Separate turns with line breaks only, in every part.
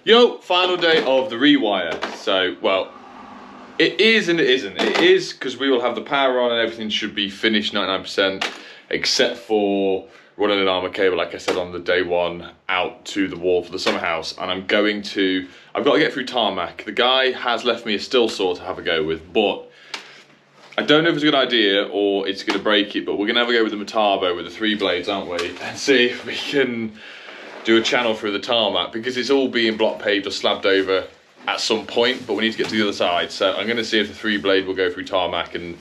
Yo, final day of the rewire. So, well, it is and it isn't. It is because we will have the power on and everything should be finished 99%, except for running an armor cable, like I said, on the day one out to the wall for the summer house. And I've got to get through tarmac. The guy has left me a still saw to have a go with, but I don't know if it's a good idea or it's going to break it, but we're going to have a go with the Metabo with the 3 blades, aren't we? And see if we can do a channel through the tarmac, because it's all being block paved or slabbed over at some point, but we need to get to the other side. So I'm going to see if the 3 blade will go through tarmac and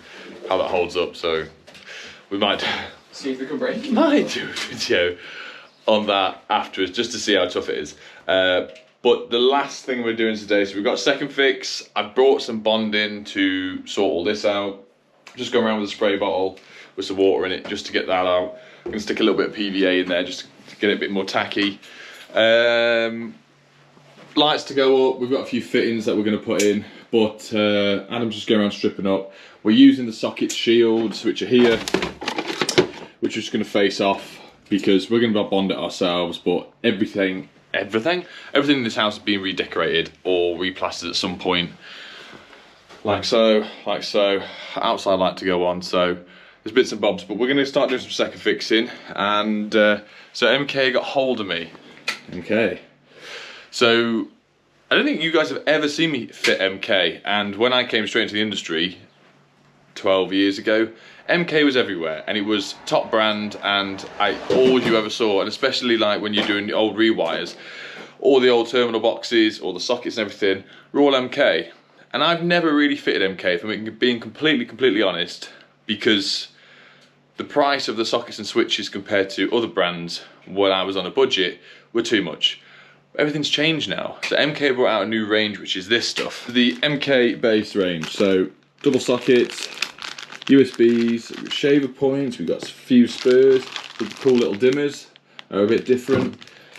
how that holds up. So we might
see if we can break it.
Might do a video on that afterwards, just to see how tough it is. But the last thing we're doing today, so we've got a second fix. I brought some bonding to sort all this out. Just going around with a spray bottle with some water in it just to get that out. I'm going to stick a little bit of PVA in there just to get it a bit more tacky. Lights to go up. We've got a few fittings that we're going to put in, but Adam's just going around stripping up. We're using the socket shields, which are here, which are just going to face off because we're going to bond it ourselves, but everything in this house is being redecorated or replastered at some point, like so. Outside light to go on, so there's bits and bobs, but we're going to start doing some second fixing. And so MK got hold of me. Okay, so I don't think you guys have ever seen me fit MK, and when I came straight into the industry 12 years ago, MK was everywhere and it was top brand, and all you ever saw, and especially like when you're doing the old rewires, all the old terminal boxes, all the sockets and everything, were all MK. And I've never really fitted MK, if I'm being completely honest, because the price of the sockets and switches compared to other brands when I was on a budget were too much. Everything's changed now. So MK brought out a new range, which is this stuff. The MK base range, so double sockets, USBs, shaver points, we've got a few spurs, with cool little dimmers, are a bit different.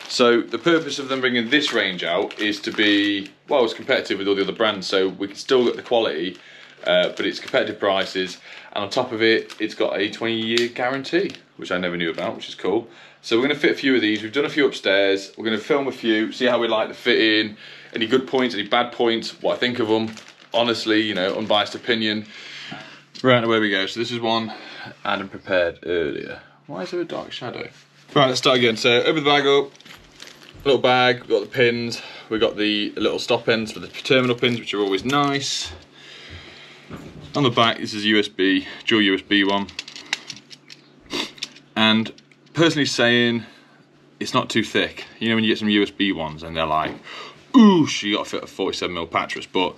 So the purpose of them bringing this range out is to be, well, it's competitive with all the other brands, so we can still get the quality, but it's competitive prices, and on top of it, it's got a 20-year guarantee, which I never knew about, which is cool. So we're going to fit a few of these. We've done a few upstairs. We're going to film a few, see how we like the fitting, any good points, any bad points, what I think of them. Honestly, you know, unbiased opinion. Right, away we go. So this is one Adam prepared earlier. Why is there a dark shadow? Right, let's start again. So open the bag up. Little bag, we've got the pins, we've got the little stop ends for the terminal pins, which are always nice. On the back, this is USB, dual USB one. And personally saying, it's not too thick. You know when you get some USB ones and they're like, ooh, you got to fit a 47mm pattress, but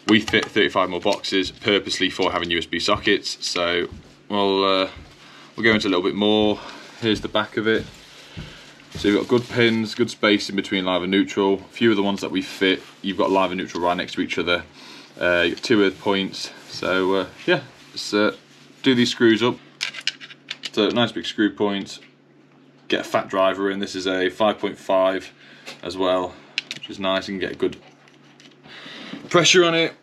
we fit 35mm boxes purposely for having USB sockets. So we'll go into a little bit more. Here's the back of it. So you've got good pins, good space in between live and neutral. A few of the ones that we fit, you've got live and neutral right next to each other. You have 2 earth points. So yeah, let's do these screws up. So nice big screw points. Get a fat driver in. This is a 5.5 as well, which is nice. You can get a good pressure on it.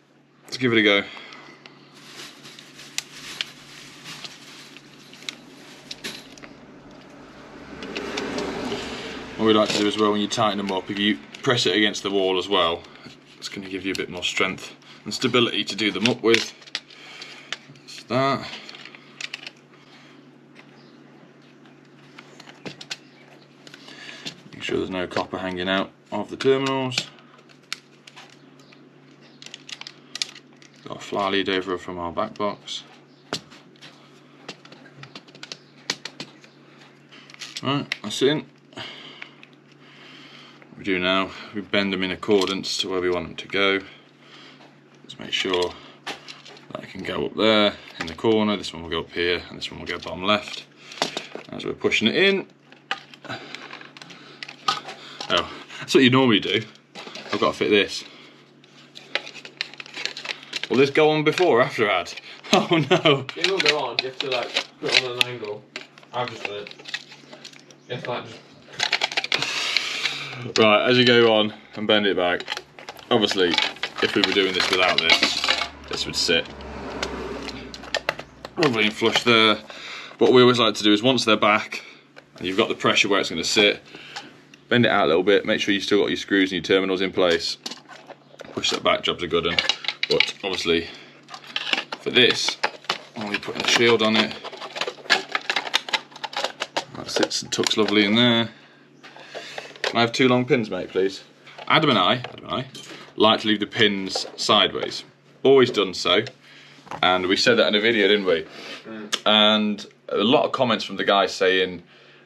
Let's give it a go. What we like to do as well when you tighten them up, if you press it against the wall as well, it's going to give you a bit more strength and stability to do them up with. That's that. Make sure there's no copper hanging out of the terminals. Got a fly lead over from our back box. Right, that's in. What we do now, we bend them in accordance to where we want them to go. Let's make sure that can go up there in the corner, this one will go up here, and this one will go bottom left. As we're pushing it in. Oh, that's what you normally do. I've got to fit this. Will this go on before or after ad? Oh no!
It will go on, you have to like put it on an angle. I've just done it. You have to like just...
Right, as you go on and bend it back, obviously if we were doing this without this, this would sit lovely and flush there. What we always like to do is once they're back and you've got the pressure where it's going to sit, bend it out a little bit, make sure you still got your screws and your terminals in place. Push that back, job's a good one. But obviously, for this, I'll be putting the shield on it. That sits and tucks lovely in there. Can I have 2 long pins, mate, please? Adam and I like to leave the pins sideways. Always done so. And we said that in a video, didn't we? And a lot of comments from the guys saying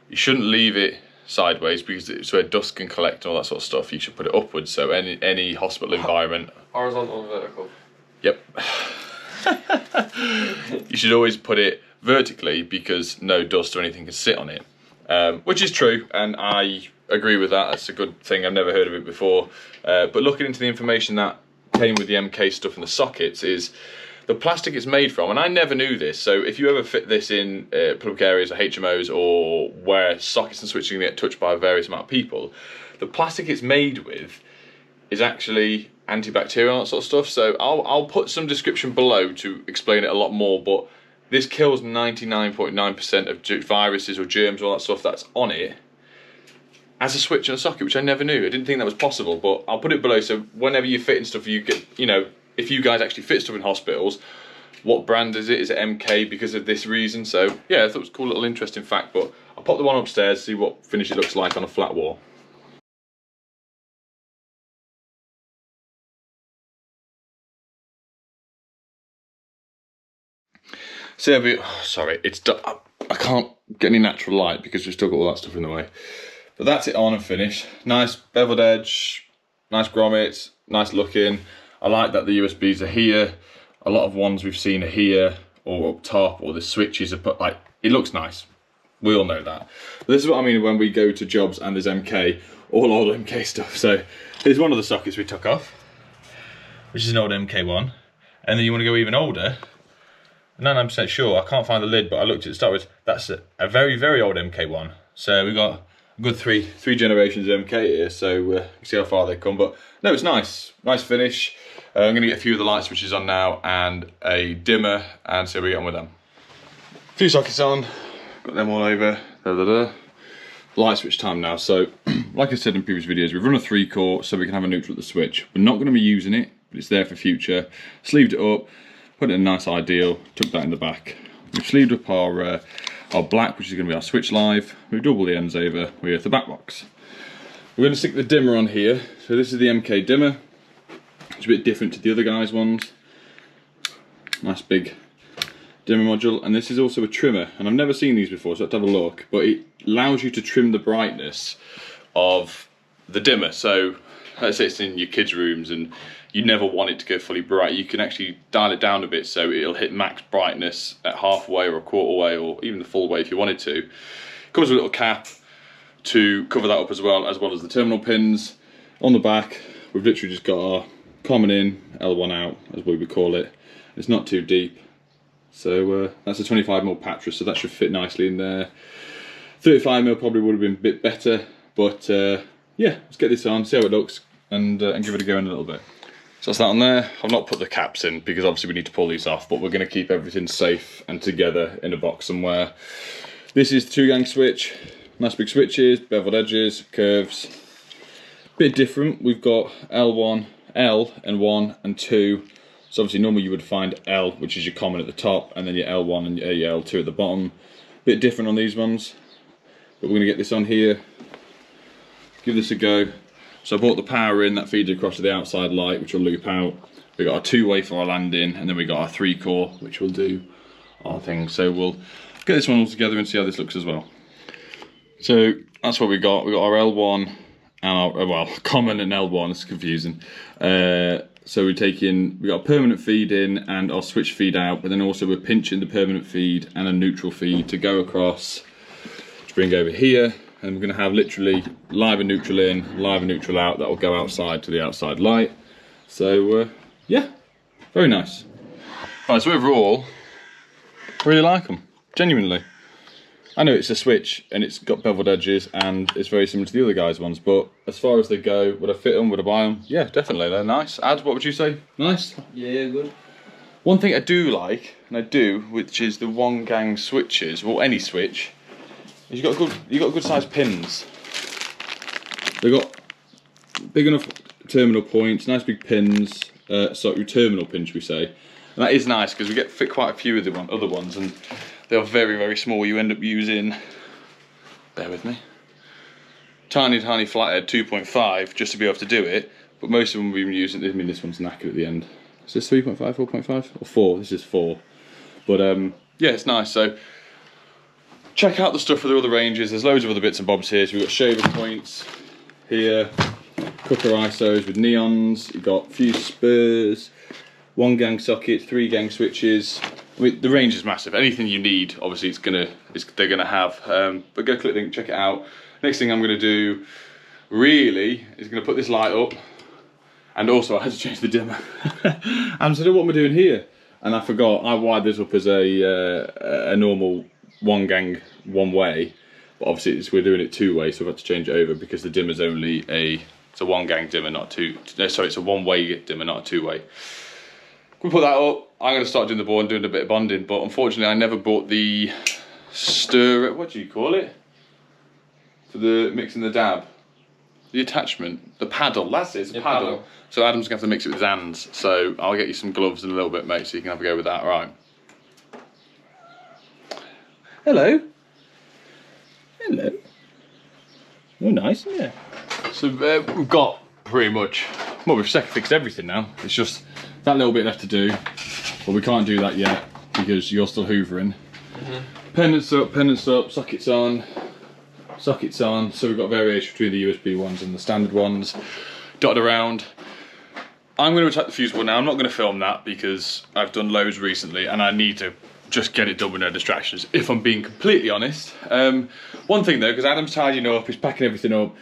you shouldn't leave it sideways because it's where dust can collect and all that sort of stuff. You should put it upwards, so any hospital environment.
Horizontal and vertical.
Yep. You should always put it vertically because no dust or anything can sit on it. Which is true, and I agree with that. That's a good thing. I've never heard of it before. But looking into the information that came with the MK stuff and the sockets is the plastic it's made from, and I never knew this, so if you ever fit this in public areas or HMOs or where sockets and switches get touched by a various amount of people, the plastic it's made with is actually antibacterial and that sort of stuff. So I'll put some description below to explain it a lot more, but this kills 99.9% of viruses or germs or all that stuff that's on it as a switch and a socket, which I never knew. I didn't think that was possible, but I'll put it below so whenever you fit in stuff, you get, you know, if you guys actually fit stuff in hospitals, what brand is it? Is it MK because of this reason? So yeah, I thought it was a cool little interesting fact, but I'll pop the one upstairs, see what finish it looks like on a flat wall. So sorry, I can't get any natural light because we've still got all that stuff in the way. But that's it on and finished. Nice beveled edge, nice grommets, nice looking. I like that the USBs are here. A lot of ones we've seen are here or up top, or the switches are put, like, it looks nice. We all know that. But this is what I mean when we go to jobs and there's MK, all old MK stuff. So here's one of the sockets we took off, which is an old MK one. And then you want to go even older, 99% sure, I can't find the lid, but I looked at it to start with, that's a very, very old MK one. So we've got a good three generations of MK here, so you can see how far they come. But no, it's nice finish. I'm going to get a few of the light switches on now and a dimmer and see how we get on with them. A few sockets on, got them all over. Light switch time now. So like I said in previous videos, we've run a 3-core so we can have a neutral at the switch. We're not going to be using it, but it's there for future. Sleeved it up, put it in a nice ideal, tuck that in the back. We've sleeved up our black, which is going to be our switch live. We've doubled the ends over with the back box. We're going to stick the dimmer on here. So this is the MK dimmer. It's a bit different to the other guys' ones. Nice big dimmer module, and this is also a trimmer, and I've never seen these before, so I have to have a look, but it allows you to trim the brightness of the dimmer. So let's say it's in your kids' rooms and you never want it to go fully bright, you can actually dial it down a bit so it'll hit max brightness at halfway or a quarter way or even the full way if you wanted to. It comes with a little cap to cover that up as well as the terminal pins. On the back we've literally just got our common in, L1 out as we would call it. It's not too deep, so that's a 25mm patch, so that should fit nicely in there. 35mm probably would have been a bit better, but yeah, let's get this on, see how it looks, and give it a go in a little bit. So that's that on there. I've not put the caps in because obviously we need to pull these off, but we're going to keep everything safe and together in a box somewhere. This is the 2-gang switch, nice big switches, beveled edges, curves. Bit different, we've got L1, L and 1 and 2. So obviously normally you would find L, which is your common at the top, and then your L1 and your L2 at the bottom. Bit different on these ones, but we're going to get this on here, give this a go. So I brought the power in, that feeds across to the outside light, which will loop out. We got our 2-way for our landing, and then we got our 3-core, which will do our thing. So we'll get this one all together and see how this looks as well. So that's what we got. We got our L1 and our, well, common and L1, it's confusing. So we got a permanent feed in and our switch feed out, but then also we're pinching the permanent feed and a neutral feed to go across to bring over here. And we're going to have literally live and neutral in, live and neutral out. That will go outside to the outside light. So yeah, very nice. Right, so overall, I really like them, genuinely. I know it's a switch and it's got beveled edges and it's very similar to the other guys' ones, but as far as they go, would I fit them, would I buy them? Yeah, definitely, they're nice. Ad, what would you say? Nice?
Yeah, good.
One thing I do like, and I do, which is the 1-gang switches, well any switch, is you've got good sized pins. They've got big enough terminal points, nice big pins, sorry, terminal pins should we say. And that is nice because we get fit quite a few of the other ones, and they are very, very small. You end up using, bear with me, tiny flathead 2.5 just to be able to do it. But most of them we've been using, I mean this one's knackered at the end. Is this 3.5, 4.5? Or 4? This is 4. But yeah, it's nice. So check out the stuff for the other ranges. There's loads of other bits and bobs here. So we've got shaver points here, cooker ISOs with neons. You've got fuse spurs, 1 gang sockets, 3 gang switches. I mean, the range is massive. Anything you need, obviously, they're gonna have. But go click the link, check it out. Next thing I'm gonna do, really, is gonna put this light up. And also, I had to change the dimmer. And so, what am I doing here? And I forgot. I wired this up as a normal 1 gang, 1 way. But obviously, we're doing it 2 way, so I've had to change it over because the dimmer's only it's a 1 gang dimmer, not 2. No, sorry, it's a 1 way dimmer, not a 2 way. We put that up. I'm going to start doing the board and doing a bit of bonding, but unfortunately I never bought the stirrer, what do you call it? For the mixing the dab. The attachment, the paddle, that's it, it's a paddle. So Adam's going to have to mix it with his hands, so I'll get you some gloves in a little bit, mate, so you can have a go with that, right? Hello. Hello. Oh, nice, isn't it? So we've got pretty much, well, we've second fixed everything now. It's just that little bit left to do, but we can't do that yet because you're still hoovering. Pendants up, sockets on. So we've got variation between the USB ones and the standard ones dotted around. I'm going to attack the fuse board now. I'm not going to film that because I've done loads recently and I need to just get it done with no distractions, if I'm being completely honest. One thing though, because Adam's tidying up, he's packing everything up,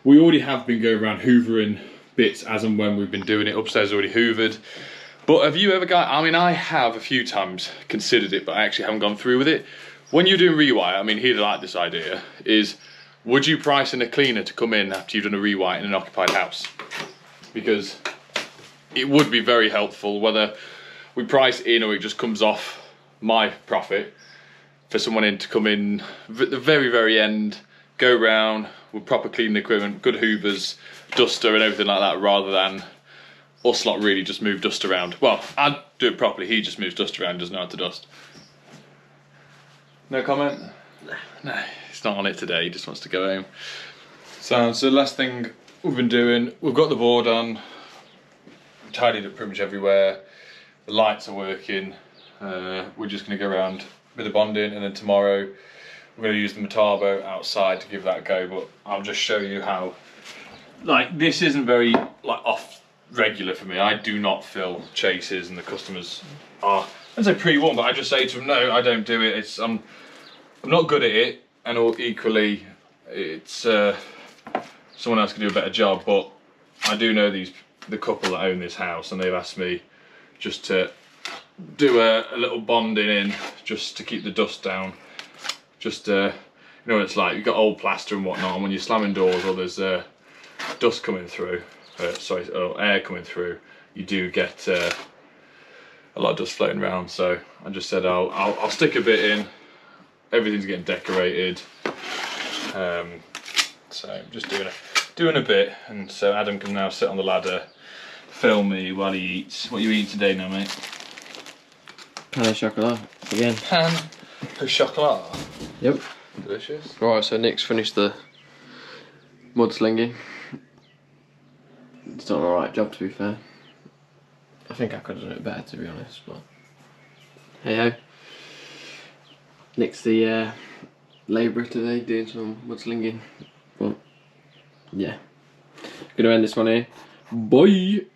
we already have been going around hoovering bits as and when we've been doing it. Upstairs already hoovered. But have you ever I mean, I have a few times considered it, but I actually haven't gone through with it. When you're doing rewire, I mean, he'd like this idea, is would you price in a cleaner to come in after you've done a rewire in an occupied house? Because it would be very helpful, whether we price in or it just comes off my profit, for someone in to come in at the very, very end, go round with proper cleaning equipment, good hoovers, duster and everything like that, rather than us lot really just move dust around. Well, I'd do it properly, he just moves dust around, doesn't know how to dust. No comment? No, he's not on it today, he just wants to go home. So the last thing we've been doing, we've got the board on, tidied up pretty much everywhere, the lights are working, we're just going to go around with the bonding, and then tomorrow we're going to use the Metabo outside to give that a go. But I'll just show you how, like, this isn't very like off regular for me. I do not fill chases, and the customers are, I'd say pre-warned, but I just say to them, no, I don't do it. I'm not good at it, and equally it's someone else can do a better job. But I do know the couple that own this house, and they've asked me just to do a little bonding in, just to keep the dust down. Just you know what it's like, you've got old plaster and whatnot, and when you're slamming doors or there's dust coming through, air coming through, you do get a lot of dust floating around. So I just said I'll stick a bit in. Everything's getting decorated, so I'm just doing a bit, and so Adam can now sit on the ladder, film me while he eats. What are you eating today now, mate?
Pan au chocolat again.
Pan au chocolat.
Yep.
Delicious.
Right, so Nick's finished the mudslinging. He's done an alright job, to be fair. I think I could have done it better, to be honest, but hey ho. Nick's the labourer today, doing some mudslinging. But yeah, gonna end this one here. Bye.